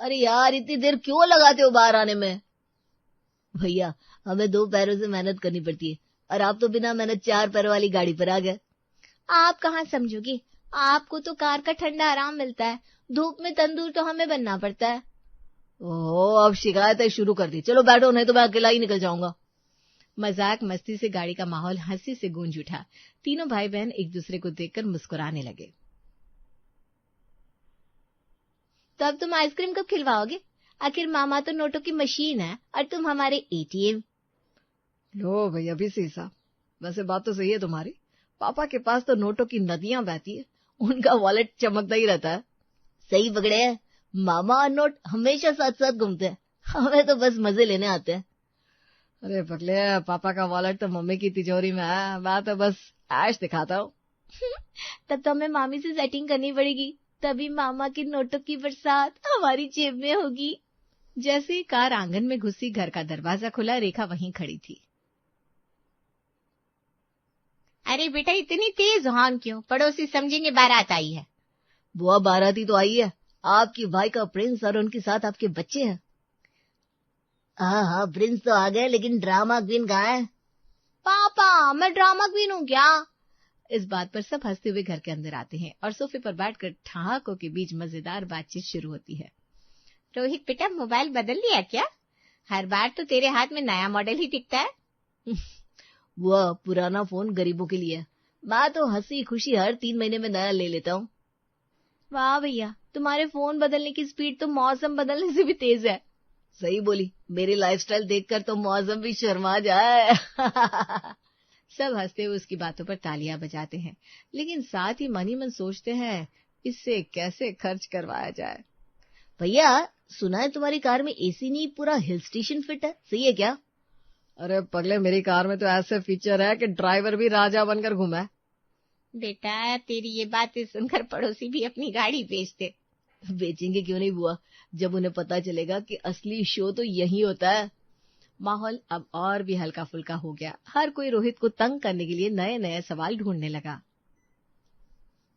अरे यार इतनी देर क्यों लगाते हो बाहर आने में? भैया हमें 2 पैरों से मेहनत करनी पड़ती है और आप तो बिना मेहनत 4 पैरों वाली गाड़ी पर आ गए। आप कहाँ समझोगे, आपको तो कार का ठंडा आराम मिलता है, धूप में तंदूर तो हमें बनना पड़ता है। ओह अब शिकायतें शुरू कर दी। चलो बैठो नहीं तो मैं अकेला ही निकल जाऊंगा। मजाक मस्ती से गाड़ी का माहौल हंसी से गूंज उठा। तीनों भाई बहन एक दूसरे को देखकर मुस्कुराने लगे। तो अब तुम आइसक्रीम कब खिलवाओगे? आखिर मामा तो नोटों की मशीन है और तुम हमारे एटीएम। लो भैया भी सी साहब, वैसे बात तो सही है तुम्हारी। पापा के पास तो नोटों की नदियां बहती है, उनका वॉलेट चमकता ही रहता है। सही पकड़े हैं, मामा और नोट हमेशा साथ साथ घूमते हैं, हमें तो बस मजे लेने आते हैं। अरे पगले, पापा का वॉलेट तो मम्मी की तिजोरी में है, मैं तो बस ऐश दिखाता हूँ। तब तो हमें मामी से सेटिंग करनी पड़ेगी, तभी मामा की नोटों की बरसात हमारी जेब में होगी। जैसे ही कार आंगन में घुसी, घर का दरवाजा खुला, रेखा वहीं खड़ी थी। अरे बेटा इतनी तेज हॉर्न क्यों? पड़ोसी समझेंगे बारात आई है। बुआ बाराती तो आई है, आपकी भाई का प्रिंस और उनके साथ आपके बच्चे हैं। हाँ हाँ प्रिंस तो आ गए, लेकिन ड्रामा क्वीन कहाँ है? पापा मैं ड्रामा क्वीन हूँ क्या? इस बात पर सब हंसते हुए घर के अंदर आते हैं और सोफे पर बैठकर ठहाकों के बीच मजेदार बातचीत शुरू होती है। रोहित बेटा मोबाइल बदल लिया क्या? हर बार तो तेरे हाथ में नया मॉडल ही दिखता है। बुआ पुराना फोन गरीबों के लिए है, मैं तो हंसी खुशी हर 3 महीने में नया ले लेता हूँ। वाह भैया, तुम्हारे फोन बदलने की स्पीड तो मौसम बदलने से भी तेज है। सही बोली, मेरी लाइफस्टाइल देखकर तो मौसम भी शर्मा जाए। सब हंसते हुए उसकी बातों पर तालियां बजाते हैं, लेकिन साथ ही मन ही मन सोचते हैं इससे कैसे खर्च करवाया जाए। भैया सुना है तुम्हारी कार में एसी नहीं, पूरा हिल स्टेशन फिट है, सही है क्या? अरे पगले, मेरी कार में तो ऐसे फीचर है कि ड्राइवर भी राजा बनकर घूमा है। बेटा तेरी ये बातें सुनकर पड़ोसी भी अपनी गाड़ी बेचते। बेचेंगे क्यों नहीं बुआ, जब उन्हें पता चलेगा कि असली शो तो यही होता है। माहौल अब और भी हल्का फुल्का हो गया। हर कोई रोहित को तंग करने के लिए नए नए सवाल ढूंढने लगा।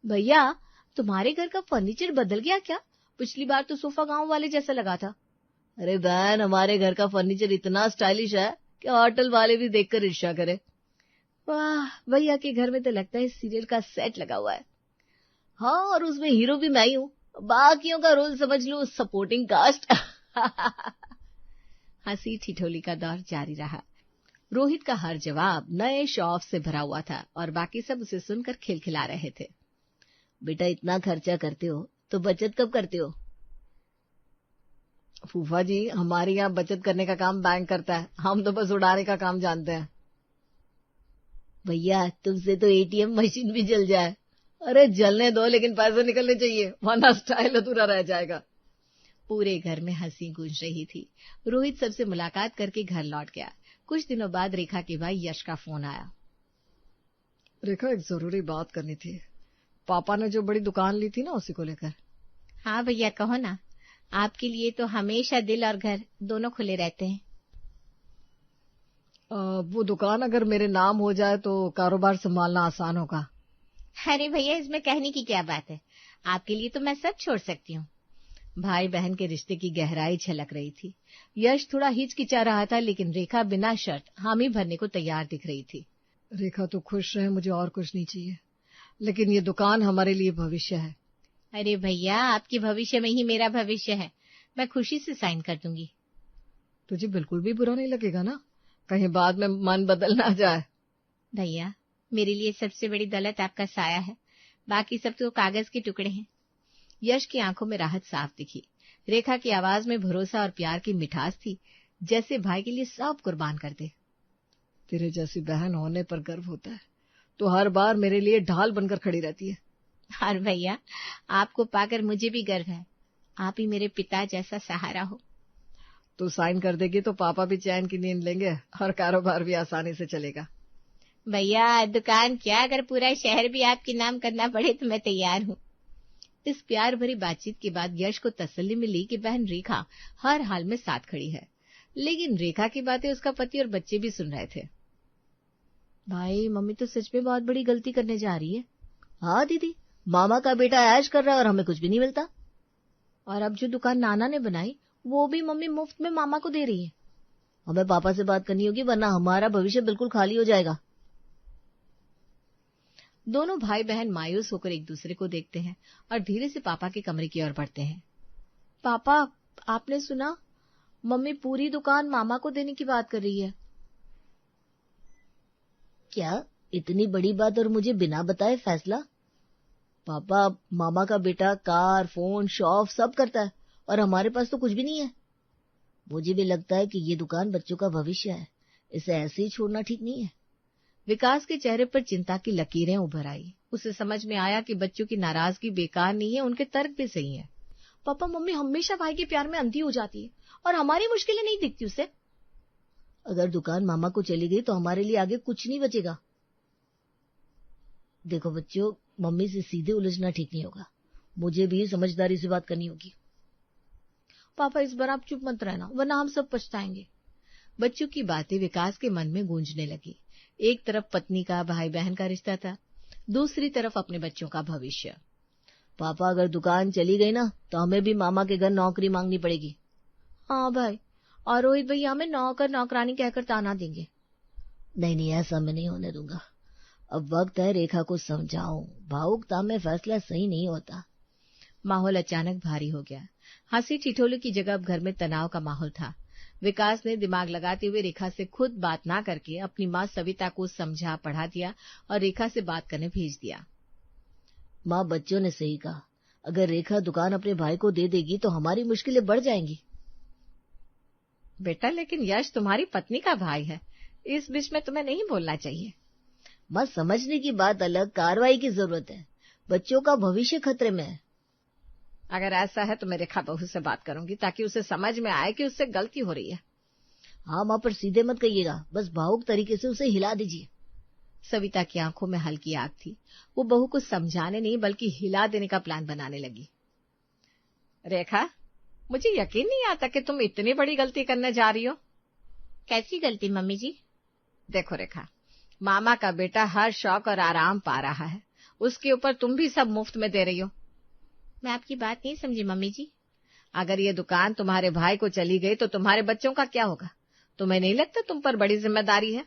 भैया तुम्हारे घर का फर्नीचर बदल गया क्या? पिछली बार तो सोफा गांव वाले जैसा लगा था। अरे बहन, हमारे घर का फर्नीचर इतना स्टाइलिश है कि होटल वाले भी देखकर ईर्ष्या करे। वाह, भैया के घर में तो लगता है सीरियल का सेट लगा हुआ है। हाँ, और उसमें हीरो भी मैं ही हूँ, बाकियों का रोल समझ लो सपोर्टिंग कास्ट। हंसी ठिठोली का दौर जारी रहा। रोहित का हर जवाब नए शौक से भरा हुआ था और बाकी सब उसे सुनकर खिलखिला रहे थे। बेटा इतना खर्चा करते हो तो बचत कब करते हो? फूफा जी, हमारे यहाँ बचत करने का काम बैंक करता है, हम तो बस उड़ाने का काम जानते हैं। भैया तुमसे तो एटीएम मशीन भी जल जाए। अरे जलने दो, लेकिन पैसे निकलने चाहिए, वरना स्टाइल अधूरा रह जाएगा। पूरे घर में हंसी गूंज रही थी। रोहित सबसे मुलाकात करके घर लौट गया। कुछ दिनों बाद रेखा के भाई यश का फोन आया। रेखा, एक जरूरी बात करनी थी। पापा ने जो बड़ी दुकान ली थी ना, उसी को लेकर। हाँ भैया कहो ना, आपके लिए तो हमेशा दिल और घर दोनों खुले रहते हैं। वो दुकान अगर मेरे नाम हो जाए तो कारोबार संभालना आसान होगा। अरे भैया इसमें कहने की क्या बात है, आपके लिए तो मैं सब छोड़ सकती हूँ। भाई बहन के रिश्ते की गहराई झलक रही थी। यश थोड़ा हिचकिचा रहा था, लेकिन रेखा बिना शर्त हामी भरने को तैयार दिख रही थी। रेखा तो खुश रहे, मुझे और कुछ नहीं चाहिए, लेकिन ये दुकान हमारे लिए भविष्य है। अरे भैया आपके भविष्य में ही मेरा भविष्य है, मैं खुशी से साइन कर दूंगी। तुझे बिल्कुल भी बुरा नहीं लगेगा ना, कहीं बाद में मन बदल ना जाए? भैया मेरे लिए सबसे बड़ी दौलत आपका साया है, बाकी सब तो कागज के टुकड़े हैं। यश की आंखों में राहत साफ दिखी। रेखा की आवाज में भरोसा और प्यार की मिठास थी, जैसे भाई के लिए सब कुर्बान कर दे। तेरे जैसी बहन होने पर गर्व होता है, तो हर बार मेरे लिए ढाल बनकर खड़ी रहती है। और भैया आपको पाकर मुझे भी गर्व है, आप ही मेरे पिता जैसा सहारा हो। तो साइन कर देगी तो पापा भी चैन की नींद लेंगे और कारोबार भी आसानी से चलेगा। भैया दुकान क्या, अगर पूरा शहर भी आपके नाम करना पड़े तो मैं तैयार हूँ। इस प्यार भरी बातचीत के बाद यश को तसल्ली मिली कि बहन रेखा हर हाल में साथ खड़ी है, लेकिन रेखा की बातें उसका पति और बच्चे भी सुन रहे थे। भाई मम्मी तो सच में बहुत बड़ी गलती करने जा रही है। हाँ दीदी, मामा का बेटा ऐश कर रहा है और हमें कुछ भी नहीं मिलता। और अब जो दुकान नाना ने बनाई वो भी मम्मी मुफ्त में मामा को दे रही है। हमें पापा से बात करनी होगी, वरना हमारा भविष्य बिल्कुल खाली हो जाएगा। दोनों भाई बहन मायूस होकर एक दूसरे को देखते हैं और धीरे से पापा के कमरे की ओर बढ़ते हैं। पापा, आपने सुना? मम्मी पूरी दुकान मामा को देने की बात कर रही है। क्या इतनी बड़ी बात और मुझे बिना बताए फैसला? पापा, मामा का बेटा कार, फोन, शॉप सब करता है और हमारे पास तो कुछ भी नहीं है। मुझे भी लगता है कि ये दुकान बच्चों का भविष्य है, इसे ऐसे ही छोड़ना ठीक नहीं है। विकास के चेहरे पर चिंता की लकीरें उभर आई। उसे समझ में आया कि बच्चों की नाराजगी बेकार नहीं है, उनके तर्क भी सही है। पापा, मम्मी हमेशा भाई के प्यार में अंधी हो जाती है और हमारी मुश्किलें नहीं दिखती उसे। अगर दुकान मामा को चली गई तो हमारे लिए आगे कुछ नहीं बचेगा। देखो बच्चों, मम्मी से सीधे उलझना ठीक नहीं होगा, मुझे भी समझदारी से बात करनी होगी। पापा, इस बार आप चुप मत रहना, वरना हम सब पछताएंगे। बच्चों की बातें विकास के मन में गूंजने लगी। एक तरफ पत्नी का, भाई बहन का रिश्ता था, दूसरी तरफ अपने बच्चों का भविष्य। पापा, अगर दुकान चली गई ना तो हमें भी मामा के घर नौकरी मांगनी पड़ेगी। हाँ भाई, और रोहित भैया हमें नौकर नौकरानी कहकर ताना देंगे। नहीं, ऐसा मैं नहीं होने दूंगा। अब वक्त है रेखा को समझाऊं, भावुकता में फैसला सही नहीं होता। माहौल अचानक भारी हो गया। हंसी ठिठोले की जगह अब घर में तनाव का माहौल था। विकास ने दिमाग लगाते हुए रेखा से खुद बात ना करके अपनी माँ सविता को समझा पढ़ा दिया और रेखा से बात करने भेज दिया। माँ, बच्चों ने सही कहा, अगर रेखा दुकान अपने भाई को दे देगी तो हमारी मुश्किलें बढ़ जाएंगी। बेटा, लेकिन यश तुम्हारी पत्नी का भाई है, इस बीच में तुम्हें नहीं बोलना चाहिए। माँ, समझने की बात अलग, कार्रवाई की जरूरत है। बच्चों का भविष्य खतरे में है। अगर ऐसा है तो मैं रेखा बहू से बात करूंगी ताकि उसे समझ में आए कि उससे गलती हो रही है। हाँ माँ, पर सीधे मत कहिएगा, बस भावुक तरीके से उसे हिला दीजिए। सविता की आंखों में हल्की आग थी। वो बहू को समझाने नहीं बल्कि हिला देने का प्लान बनाने लगी। रेखा, मुझे यकीन नहीं आता कि तुम इतनी बड़ी गलती करने जा रही हो। कैसी गलती मम्मी जी? देखो रेखा, मामा का बेटा हर शौक और आराम पा रहा है, उसके ऊपर तुम भी सब मुफ्त में दे रही हो। मैं आपकी बात नहीं समझी मम्मी जी। अगर ये दुकान तुम्हारे भाई को चली गई तो तुम्हारे बच्चों का क्या होगा? तुम्हें नहीं लगता तुम पर बड़ी जिम्मेदारी है?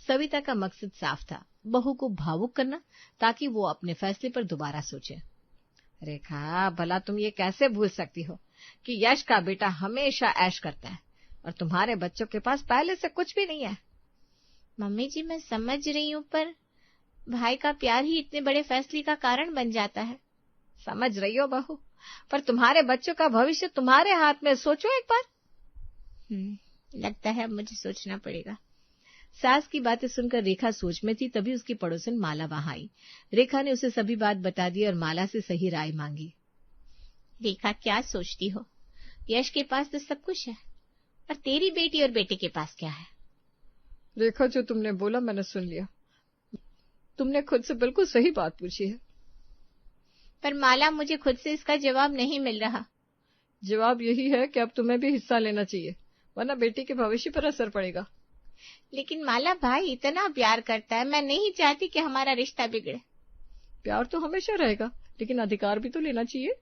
सविता का मकसद साफ था, बहू को भावुक करना ताकि वो अपने फैसले पर दोबारा सोचे। रेखा, भला तुम ये कैसे भूल सकती हो कि यश का बेटा हमेशा ऐश करता है और तुम्हारे बच्चों के पास पहले से कुछ भी नहीं है। मम्मी जी, मैं समझ रही हूँ, पर भाई का प्यार ही इतने बड़े फैसले का कारण बन जाता है। समझ रही हो बहू, पर तुम्हारे बच्चों का भविष्य तुम्हारे हाथ में, सोचो एक बार। लगता है मुझे सोचना पड़ेगा। सास की बातें सुनकर रेखा सोच में थी, तभी उसकी पड़ोसन माला वहां आई। रेखा ने उसे सभी बात बता दी और माला से सही राय मांगी। रेखा, क्या सोचती हो? यश के पास तो सब कुछ है, और तेरी बेटी और बेटे के पास क्या है? रेखा, जो तुमने बोला मैंने सुन लिया। तुमने खुद से बिल्कुल सही बात पूछी है। पर माला, मुझे खुद से इसका जवाब नहीं मिल रहा। जवाब यही है कि अब तुम्हें भी हिस्सा लेना चाहिए, वरना बेटी के भविष्य पर असर पड़ेगा। लेकिन माला, भाई इतना प्यार करता है, मैं नहीं चाहती कि हमारा रिश्ता बिगड़े। प्यार तो हमेशा रहेगा, लेकिन अधिकार भी तो लेना चाहिए।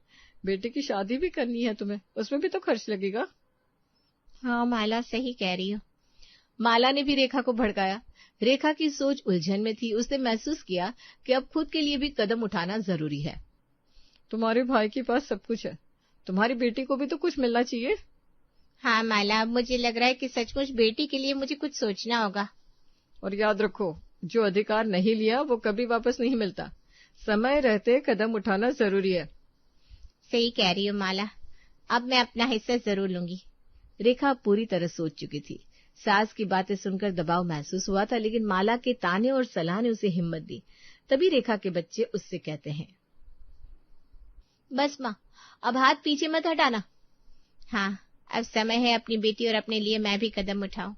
बेटे की शादी भी करनी है तुम्हें, उसमें भी तो खर्च लगेगा। हाँ माला, सही कह रही हो। माला ने भी रेखा को भड़काया। रेखा की सोच उलझन में थी। उसने महसूस किया कि अब खुद के लिए भी कदम उठाना जरूरी है। तुम्हारे भाई के पास सब कुछ है, तुम्हारी बेटी को भी तो कुछ मिलना चाहिए। हाँ माला, मुझे लग रहा है कि सचमुच बेटी के लिए मुझे कुछ सोचना होगा। और याद रखो, जो अधिकार नहीं लिया वो कभी वापस नहीं मिलता। समय रहते कदम उठाना जरूरी है। सही कह रही हो माला, अब मैं अपना हिस्सा जरूर लूंगी। रेखा पूरी तरह सोच चुकी थी। सास की बातें सुनकर दबाव महसूस हुआ था, लेकिन माला के ताने और सलाह ने उसे हिम्मत दी। तभी रेखा के बच्चे उससे कहते हैं, बस माँ, अब हाथ पीछे मत हटाना। हाँ, अब समय है अपनी बेटी और अपने लिए मैं भी कदम उठाऊं।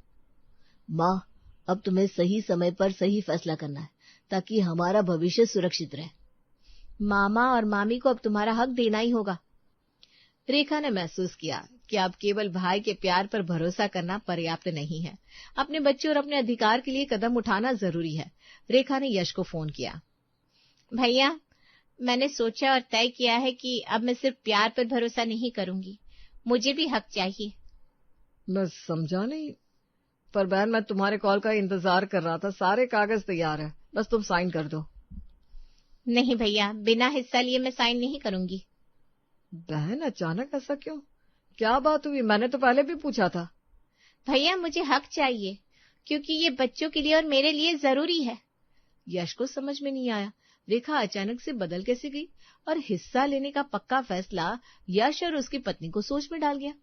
माँ, अब तुम्हें सही समय पर सही फैसला करना है ताकि हमारा भविष्य सुरक्षित रहे। मामा और मामी को अब तुम्हारा हक देना ही होगा। रेखा ने महसूस किया कि अब केवल भाई के प्यार पर भरोसा करना पर्याप्त नहीं है। अपने बच्चे और अपने अधिकार के लिए कदम उठाना जरूरी है। रेखा ने यश को फोन किया। भैया, मैंने सोचा और तय किया है कि अब मैं सिर्फ प्यार पर भरोसा नहीं करूंगी, मुझे भी हक चाहिए। मैं समझा नहीं। पर बहन, मैं तुम्हारे कॉल का इंतजार कर रहा था। सारे कागज तैयार है, बस तुम साइन कर दो। नहीं भैया, बिना हिस्सा लिए मैं साइन नहीं करूंगी। बहन, अचानक ऐसा क्यों? क्या बात हुई? मैंने तो पहले भी पूछा था। भैया, मुझे हक चाहिए, क्योंकि ये बच्चों के लिए और मेरे लिए जरूरी है। यश को समझ में नहीं आया, रेखा अचानक से बदल कैसे गई और हिस्सा लेने का पक्का फैसला यश और उसकी पत्नी को सोच में डाल गया।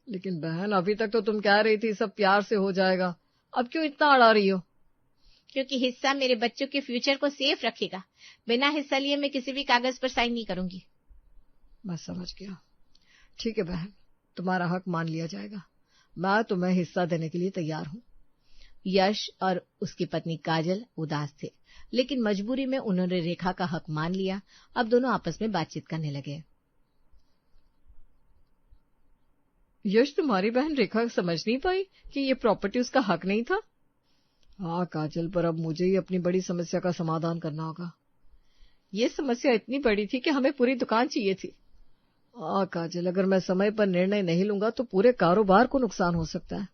लेकिन बहन, अभी तक तो तुम कह रही थी सब प्यार से हो जाएगा, अब क्यों इतना अड़ा रही हो? क्योंकि हिस्सा मेरे बच्चों के फ्यूचर को सेफ रखेगा। बिना हिस्सा लिए मैं किसी भी कागज पर साइन नहीं करूंगी। मैं समझ गया। ठीक है बहन, तुम्हारा हक मान लिया जाएगा। मैं तुम्हें हिस्सा देने के लिए तैयार हूँ। यश और उसकी पत्नी काजल उदास थे, लेकिन मजबूरी में उन्होंने रेखा का हक मान लिया। अब दोनों आपस में बातचीत करने लगे। यश, तुम्हारी बहन रेखा समझ नहीं पाई कि ये प्रॉपर्टी उसका हक नहीं था। हाँ काजल, पर अब मुझे ही अपनी बड़ी समस्या का समाधान करना होगा। ये समस्या इतनी बड़ी थी कि हमें पूरी दुकान चाहिए थी। हाँ काजल, अगर मैं समय पर निर्णय नहीं लूंगा तो पूरे कारोबार को नुकसान हो सकता है।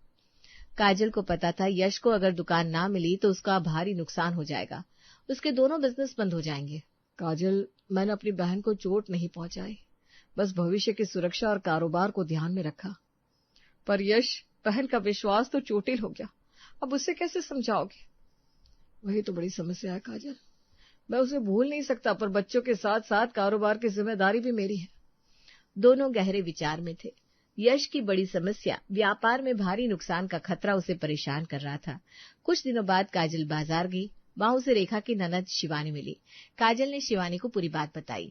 काजल को पता था यश को अगर दुकान ना मिली तो उसका भारी नुकसान हो जाएगा, उसके दोनों बिजनेस बंद हो जाएंगे। काजल, मैंने अपनी बहन को चोट नहीं पहुंचाई, बस भविष्य की सुरक्षा और कारोबार को ध्यान में रखा। पर यश, बहन का विश्वास तो चोटिल हो गया, अब उसे कैसे समझाओगे? वही तो बड़ी समस्या है काजल। मैं उसे भूल नहीं सकता, पर बच्चों के साथ साथ कारोबार की जिम्मेदारी भी मेरी है। दोनों गहरे विचार में थे। यश की बड़ी समस्या व्यापार में भारी नुकसान का खतरा उसे परेशान कर रहा था। कुछ दिनों बाद काजल बाजार गई, वहां उसे रेखा की ननद शिवानी मिली। काजल ने शिवानी को पूरी बात बताई।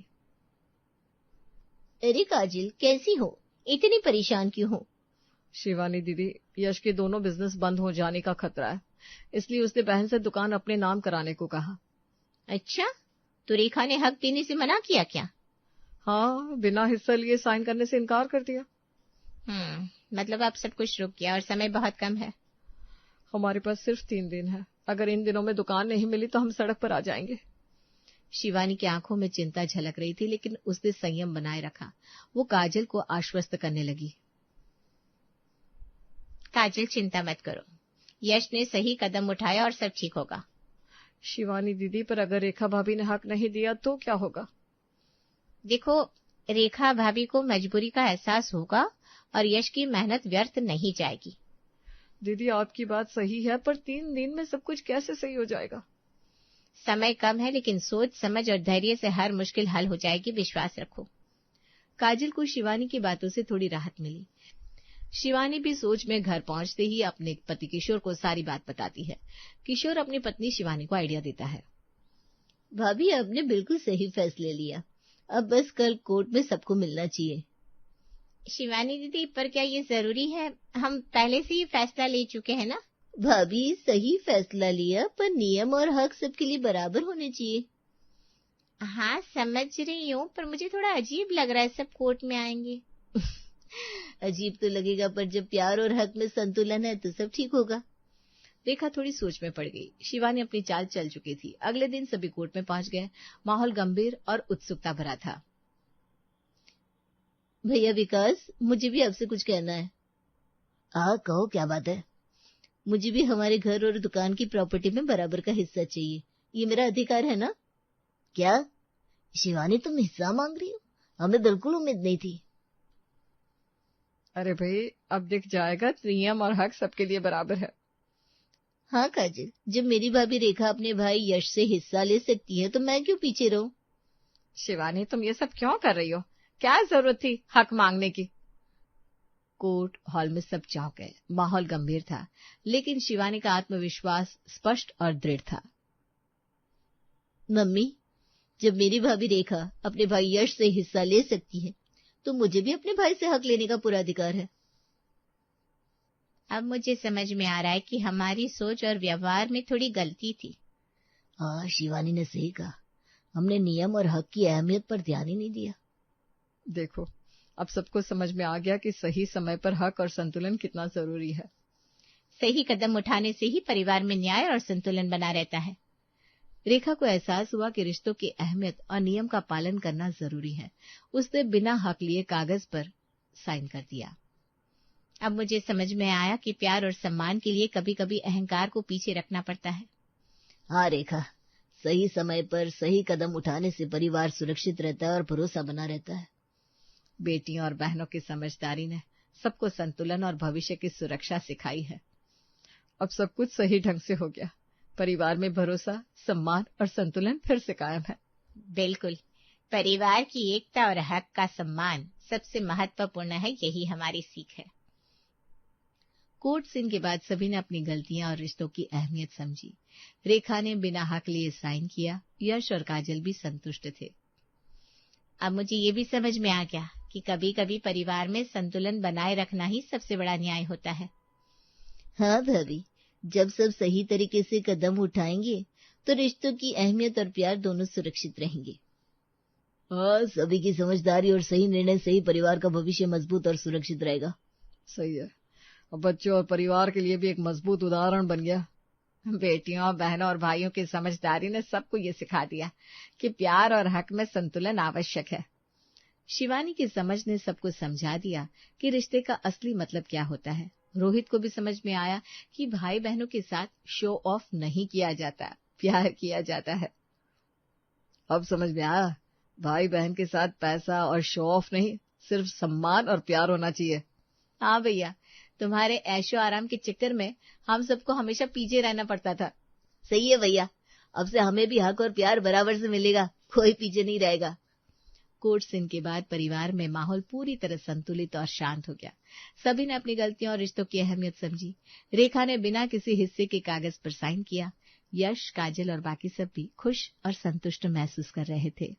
अरे काजल, कैसी हो? इतनी परेशान क्यों हो? शिवानी दीदी, यश के दोनों बिजनेस बंद हो जाने का खतरा है, इसलिए उसने बहन से दुकान अपने नाम कराने को कहा। अच्छा, तो रेखा ने हक देने से मना किया क्या? हाँ, बिना हिस्सा लिए साइन करने से इनकार कर दिया। मतलब अब सब कुछ रुक गया और समय बहुत कम है। हमारे पास सिर्फ 3 दिन है, अगर इन दिनों में दुकान नहीं मिली तो हम सड़क पर आ जाएंगे। शिवानी की आंखों में चिंता झलक रही थी, लेकिन उसने संयम बनाए रखा। वो काजल को आश्वस्त करने लगी। काजल, चिंता मत करो, यश ने सही कदम उठाया और सब ठीक होगा। शिवानी दीदी, पर अगर रेखा भाभी ने हक नहीं दिया तो क्या होगा? देखो, रेखा भाभी को मजबूरी का एहसास होगा और यश की मेहनत व्यर्थ नहीं जाएगी। दीदी, आपकी बात सही है, पर 3 दिन में सब कुछ कैसे सही हो जाएगा? समय कम है, लेकिन सोच समझ और धैर्य से हर मुश्किल हल हो जाएगी, विश्वास रखो। काजल को शिवानी की बातों से थोड़ी राहत मिली। शिवानी भी सोच में घर पहुंचते ही अपने पति किशोर को सारी बात बताती है। किशोर अपनी पत्नी शिवानी को आइडिया देता है। भाभी, आपने बिल्कुल सही फैसले लिया, अब बस कल कोर्ट में सबको मिलना चाहिए। शिवानी दीदी, पर क्या ये जरूरी है? हम पहले से ही फैसला ले चुके हैं ना। भाभी, सही फैसला लिया, पर नियम और हक सबके लिए बराबर होने चाहिए। हाँ, समझ रही हूँ, पर मुझे थोड़ा अजीब लग रहा है सब कोर्ट में आएंगे। अजीब तो लगेगा, पर जब प्यार और हक में संतुलन है तो सब ठीक होगा। रेखा थोड़ी सोच में पड़ गई। शिवानी अपनी चाल चल चुकी थी। अगले दिन सभी कोर्ट में पहुंच गए। माहौल गंभीर और उत्सुकता भरा था। भैया विकास, मुझे भी आपसे कुछ कहना है। कहो, क्या बात है? मुझे भी हमारे घर और दुकान की प्रॉपर्टी में बराबर का हिस्सा चाहिए, ये मेरा अधिकार है ना? क्या शिवानी, तुम हिस्सा मांग रही हो? हमें बिल्कुल उम्मीद नहीं थी। अरे भाई, अब दिख जाएगा, नियम और हक सबके लिए बराबर है। हाँ काजल, जब मेरी भाभी रेखा अपने भाई यश से हिस्सा ले सकती है तो मैं क्यों पीछे रहूं? शिवानी, तुम ये सब क्यों कर रही हो? क्या जरूरत थी हक मांगने की? कोर्ट हॉल में सब चौंक गए। माहौल गंभीर था, लेकिन शिवानी का आत्मविश्वास स्पष्ट और दृढ़ था। मम्मी, जब मेरी भाभी रेखा अपने भाई यश से हिस्सा ले सकती है तो मुझे भी अपने भाई से हक लेने का पूरा अधिकार है। अब मुझे समझ में आ रहा है कि हमारी सोच और व्यवहार में थोड़ी गलती थी। हाँ, शिवानी ने सही कहा, हमने नियम और हक की अहमियत पर ध्यान ही नहीं दिया। देखो, अब सबको समझ में आ गया कि सही समय पर हक और संतुलन कितना जरूरी है। सही कदम उठाने से ही परिवार में न्याय और संतुलन बना रहता है। रेखा को एहसास हुआ कि रिश्तों की अहमियत और नियम का पालन करना जरूरी है। उसने बिना हक लिए कागज पर साइन कर दिया। अब मुझे समझ में आया कि प्यार और सम्मान के लिए कभी कभी अहंकार को पीछे रखना पड़ता है। हाँ रेखा, सही समय पर सही कदम उठाने से परिवार सुरक्षित रहता है और भरोसा बना रहता है। बेटियों और बहनों की समझदारी ने सबको संतुलन और भविष्य की सुरक्षा सिखाई है। अब सब कुछ सही ढंग से हो गया। परिवार में भरोसा, सम्मान और संतुलन फिर से कायम है। बिल्कुल, परिवार की एकता और हक का सम्मान सबसे महत्वपूर्ण है, यही हमारी सीख है। कोर्ट सीन के बाद सभी ने अपनी गलतियां और रिश्तों की अहमियत समझी। रेखा ने बिना हक लिए साइन किया। यश और काजल भी संतुष्ट थे। अब मुझे ये भी समझ में आ गया कि कभी कभी परिवार में संतुलन बनाए रखना ही सबसे बड़ा न्याय होता है। हाँ भाभी, जब सब सही तरीके से कदम उठाएंगे तो रिश्तों की अहमियत और प्यार दोनों सुरक्षित रहेंगे। हाँ, सभी की समझदारी और सही निर्णय से ही परिवार का भविष्य मजबूत और सुरक्षित रहेगा। सही है। और बच्चों और परिवार के लिए भी एक मजबूत उदाहरण बन गया। बेटियों, बहनों और भाइयों की समझदारी ने सबको ये सिखा दिया कि प्यार और हक में संतुलन आवश्यक है। शिवानी की समझ ने सबको समझा दिया कि रिश्ते का असली मतलब क्या होता है। रोहित को भी समझ में आया कि भाई बहनों के साथ शो ऑफ नहीं किया जाता, प्यार किया जाता है। अब समझ में आया, भाई बहन के साथ पैसा और शो ऑफ नहीं, सिर्फ सम्मान और प्यार होना चाहिए। हाँ भैया, तुम्हारे ऐशो आराम के चक्कर में हम सबको हमेशा पीछे रहना पड़ता था। सही है भैया, अब से हमें भी हक और प्यार बराबर से मिलेगा, कोई पीछे नहीं रहेगा। कोर्ट सीन के बाद परिवार में माहौल पूरी तरह संतुलित और शांत हो गया। सभी ने अपनी गलतियों और रिश्तों की अहमियत समझी। रेखा ने बिना किसी हिस्से के कागज पर साइन किया। यश, काजल और बाकी सब भी खुश और संतुष्ट महसूस कर रहे थे।